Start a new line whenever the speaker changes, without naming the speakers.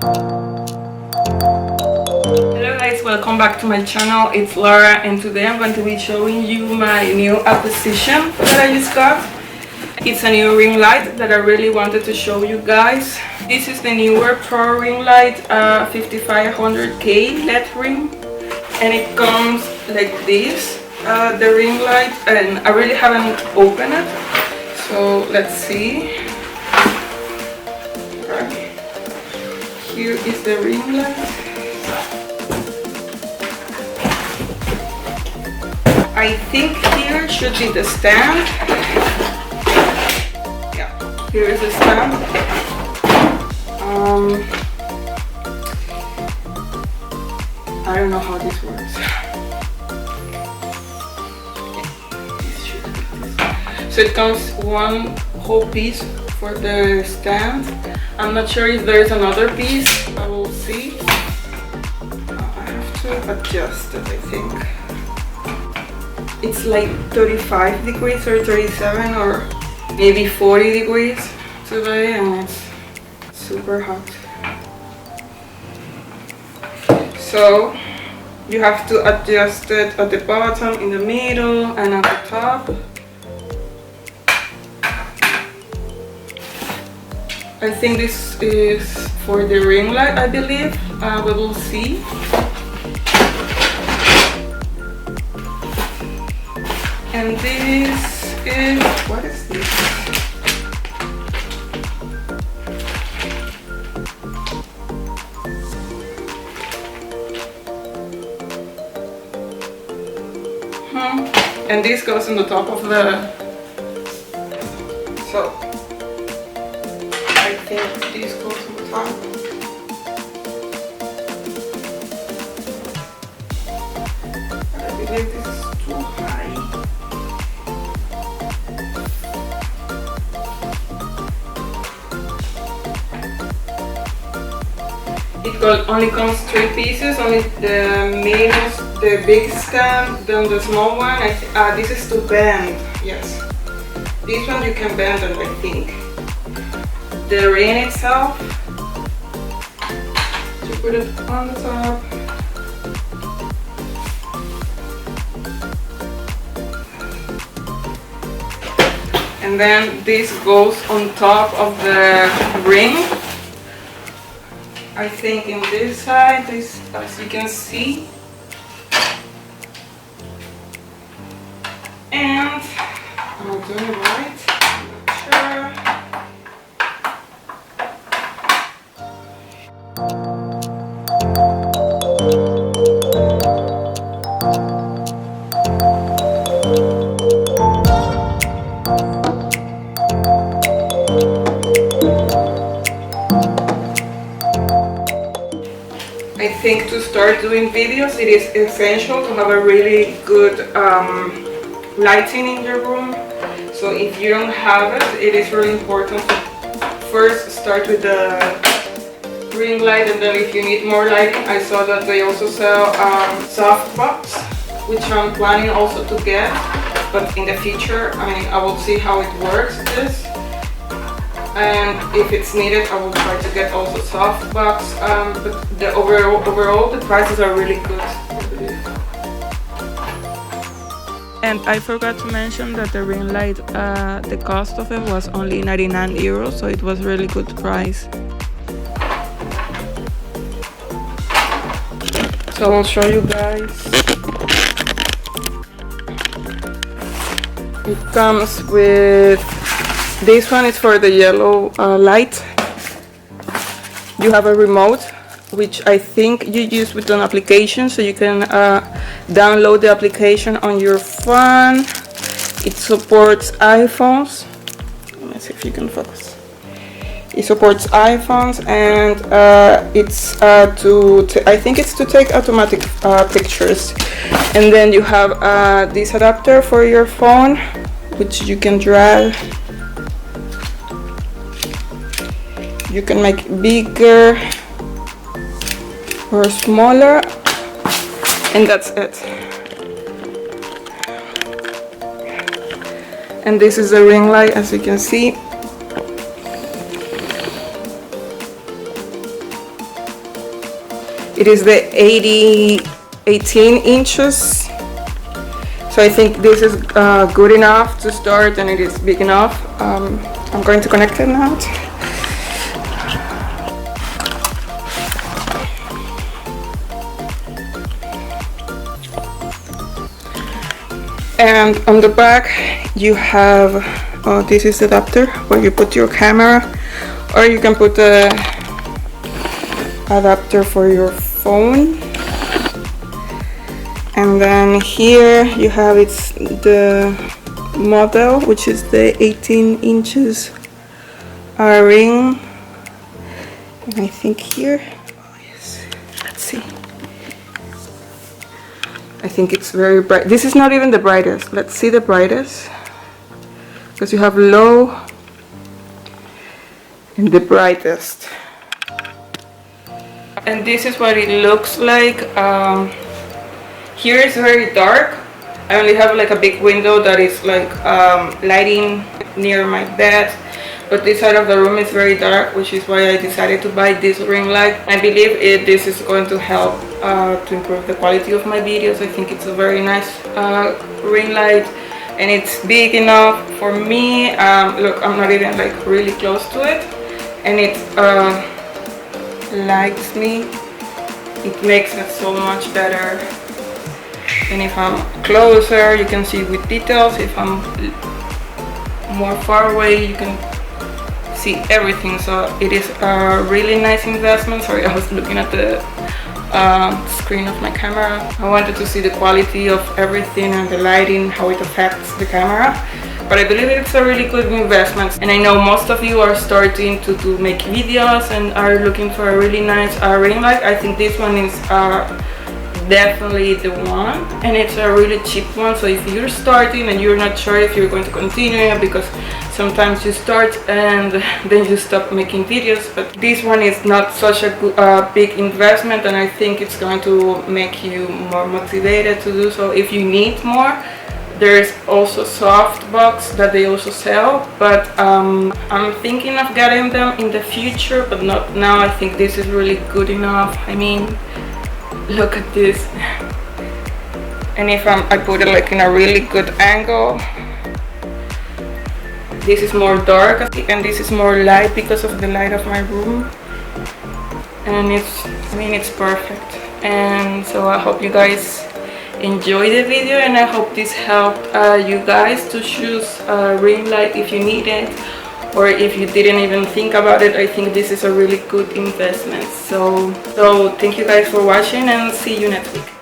Hello guys, welcome back to my channel. It's Laura and today I'm going to be showing you my new acquisition that I just got. It's a new ring light that I really wanted to show you guys. This is the Neewer Pro ring light 5500K LED ring, and it comes like this, the ring light, and I really haven't opened it, so let's see. Here is the ring light. I think here should be the stand. Yeah, here is the stand. I don't know how this works. So it comes one whole piece for the stand. I'm not sure if there's another piece. I will see. I have to adjust it, I think. It's like 35 degrees or 37 or maybe 40 degrees today, and it's super hot. So you have to adjust it at the bottom, in the middle, and at the top. I think this is for the ring light, I believe. We will see. And this is, what is this? And this goes on the top of the, so I think this goes on the top. I believe this is too high. It only comes 3 pieces, only the middle, the big stand, then the small one. This is to bend, yes. This one you can bend it, I think. The ring itself, you put it on the top. And then this goes on top of the ring. I think in this side, as you can see. And I'm doing it right, I'm not sure. I think to start doing videos, it is essential to have a really good lighting in your room. So if you don't have it, it is really important to first start with the ring light, and then if you need more lighting, I saw that they also sell softbox, which I'm planning also to get, but in the future, I will see how it works, this. And if it's needed, I will try to get also softbox, but the overall the prices are really good. And I forgot to mention that the ring light, the cost of it was only 99 euros, so it was really good price. So I'll show you guys. It comes with, this one is for the yellow light. You have a remote, which I think you use with an application, so you can download the application on your phone. It supports iPhones. Let's see if you can focus. It supports iPhones, and it's I think it's to take automatic pictures. And then you have this adapter for your phone, which you can drag. You can make bigger or smaller, and that's it. And this is the ring light, as you can see. It is the 18 inches. So I think this is good enough to start, and it is big enough. I'm going to connect it now. And on the back you have, this is the adapter where you put your camera, or you can put the adapter for your phone. And then here you have the model, which is the 18 inches ring. And I think here, oh yes, let's see. I think it's very bright. This is not even the brightest. Let's see the brightest, because you have low and the brightest. And this is what it looks like. Here it's very dark. I only have like a big window that is like lighting near my bed, but this side of the room is very dark, which is why I decided to buy this ring light. I believe this is going to help to improve the quality of my videos. I think it's a very nice ring light, and it's big enough for me. Look, I'm not even like really close to it, and it lights me. It makes it so much better. And if I'm closer, you can see with details. If I'm more far away, you can see everything. So it is a really nice investment. Sorry, I was looking at the screen of my camera. I wanted to see the quality of everything and the lighting, how it affects the camera. But I believe it's a really good investment. And I know most of you are starting to make videos and are looking for a really nice ring light. I think this one is definitely the one, and it's a really cheap one. So if you're starting and you're not sure if you're going to continue, because sometimes you start and then you stop making videos, but this one is not such a big investment, and I think it's going to make you more motivated to do so. If you need more, there's also soft box that they also sell, but I'm thinking of getting them in the future, but not now. I think this is really good enough. I mean, look at this. And if I put it like in a really good angle, this is more dark and this is more light because of the light of my room, and it's perfect. And so I hope you guys enjoy the video, and I hope this helped you guys to choose a ring light if you need it, or if you didn't even think about it. I think this is a really good investment. So thank you guys for watching, and see you next week.